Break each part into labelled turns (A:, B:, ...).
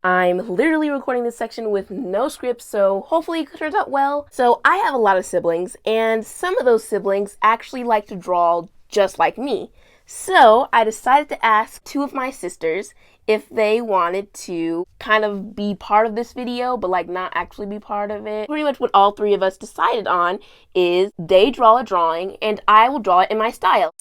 A: I'm literally recording this section with no script, so hopefully it turns out well. So I have a lot of siblings, and some of those siblings actually like to draw just like me. So I decided to ask two of my sisters if they wanted to kind of be part of this video, but like not actually be part of it. Pretty much what all three of us decided on is they draw a drawing and I will draw it in my style.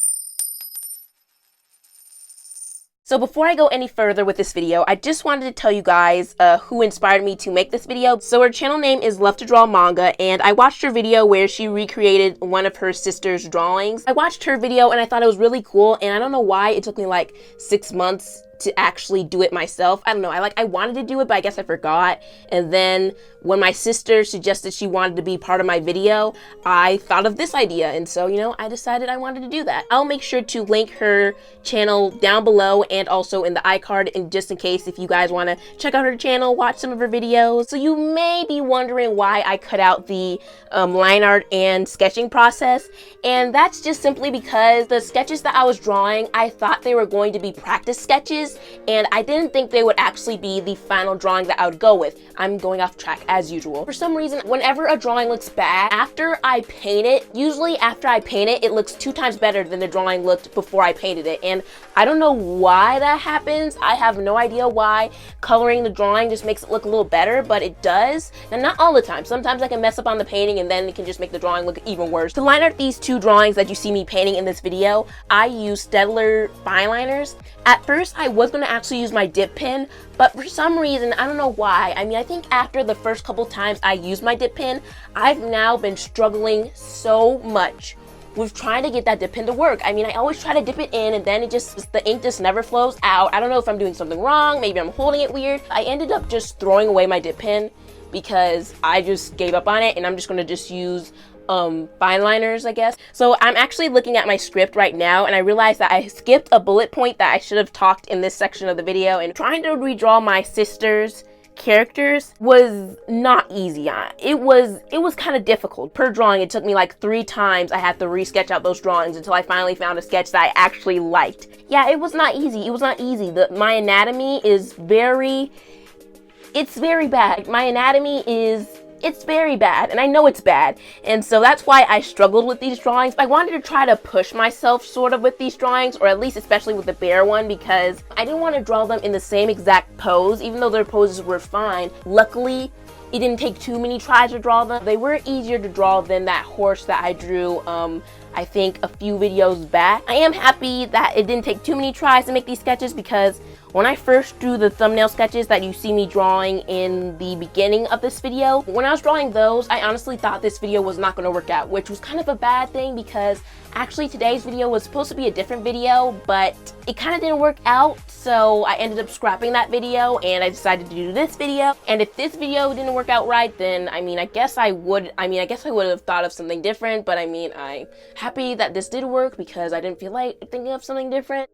A: So before I go any further with this video, I just wanted to tell you guys who inspired me to make this video. So her channel name is Love to Draw Manga, and I watched her video where she recreated one of her sister's drawings. I watched her video and I thought it was really cool, and I don't know why it took me like 6 months to actually do it myself. I don't know, I wanted to do it, but I guess I forgot. And then when my sister suggested she wanted to be part of my video, I thought of this idea. And so, I decided I wanted to do that. I'll make sure to link her channel down below and also in the iCard, and just in case if you guys want to check out her channel, watch some of her videos. So you may be wondering why I cut out the line art and sketching process. And that's just simply because the sketches that I was drawing, I thought they were going to be practice sketches, and I didn't think they would actually be the final drawing that I would go with. I'm going off track as usual. For some reason, whenever a drawing looks bad, after I paint it, usually after I paint it, it looks 2 times better than the drawing looked before I painted it. And I don't know why that happens. I have no idea why. Coloring the drawing just makes it look a little better, but it does. And not all the time. Sometimes I can mess up on the painting and then it can just make the drawing look even worse. To line out these 2 drawings that you see me painting in this video, I use Staedtler fine liners. At first, I was going to actually use my dip pen, but for some reason, I don't know why. I think after the first couple times I used my dip pen, I've now been struggling so much with trying to get that dip pen to work. I always try to dip it in and then the ink just never flows out. I don't know if I'm doing something wrong. Maybe I'm holding it weird. I ended up just throwing away my dip pen because I just gave up on it, and I'm just going to just use fine liners, I guess. So I'm actually looking at my script right now, and I realized that I skipped a bullet point that I should have talked in this section of the video, and trying to redraw my sister's characters was not easy. It was kind of difficult. Per drawing, it took me like 3 times I had to re-sketch out those drawings until I finally found a sketch that I actually liked. Yeah, it was not easy. It was not easy. My anatomy is it's very bad. My anatomy it's very bad, and I know it's bad, and so that's why I struggled with these drawings. I wanted to try to push myself sort of with these drawings, or at least especially with the bear one, because I didn't want to draw them in the same exact pose, even though their poses were fine. Luckily, it didn't take too many tries to draw them. They were easier to draw than that horse that I drew I think a few videos back. I am happy that it didn't take too many tries to make these sketches, because when I first drew the thumbnail sketches that you see me drawing in the beginning of this video, when I was drawing those, I honestly thought this video was not going to work out, which was kind of a bad thing, because actually today's video was supposed to be a different video, but it kind of didn't work out, so I ended up scrapping that video and I decided to do this video. And if this video didn't work out right, then I guess I would have thought of something different, but I'm happy that this did work because I didn't feel like thinking of something different.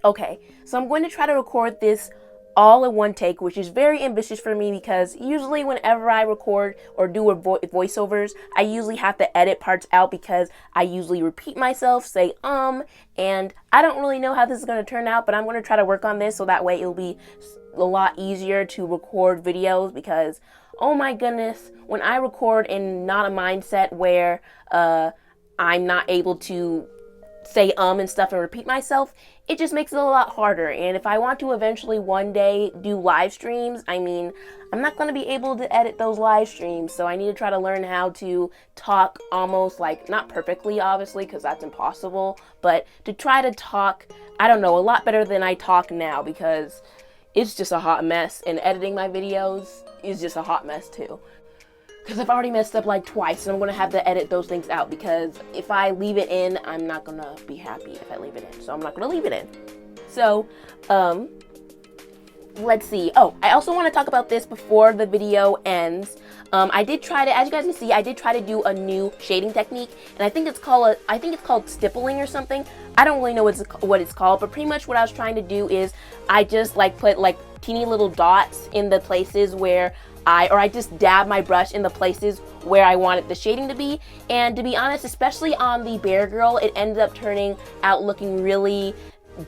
A: Okay, so I'm going to try to record this all in one take, which is very ambitious for me, because usually whenever I record or do voiceovers, I usually have to edit parts out because I usually repeat myself, say and I don't really know how this is going to turn out, but I'm going to try to work on this so that way it'll be a lot easier to record videos, because oh my goodness, when I record in not a mindset where I'm not able to say and stuff and repeat myself, it just makes it a lot harder. And if I want to eventually one day do live streams, I'm not going to be able to edit those live streams, so I need to try to learn how to talk almost like, not perfectly obviously because that's impossible, but to try to talk, I don't know, a lot better than I talk now, because it's just a hot mess, and editing my videos is just a hot mess too. Because I've already messed up like twice, and I'm going to have to edit those things out, because if I leave it in, I'm not going to be happy if I leave it in. So I'm not going to leave it in. So, let's see. Oh, I also want to talk about this before the video ends. I did try to, as you guys can see, I did try to do a new shading technique, and I think it's called stippling or something. I don't really know what it's called, but pretty much what I was trying to do is I just put teeny little dots in the places where I just dab my brush in the places where I wanted the shading to be. And to be honest, especially on the Bear Girl, it ended up turning out looking really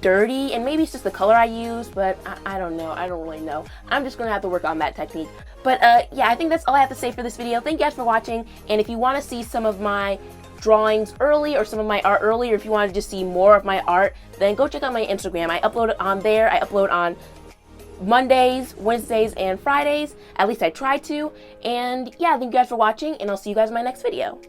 A: dirty, and maybe it's just the color I use, but I don't know. I don't really know. I'm just gonna have to work on that technique. But yeah, I think that's all I have to say for this video. Thank you guys for watching, and if you want to see some of my drawings early or some of my art early, or if you want to just see more of my art, then go check out my Instagram. I upload it on there. I upload on Mondays, Wednesdays, and Fridays. At least I try to. And yeah, thank you guys for watching, and I'll see you guys in my next video.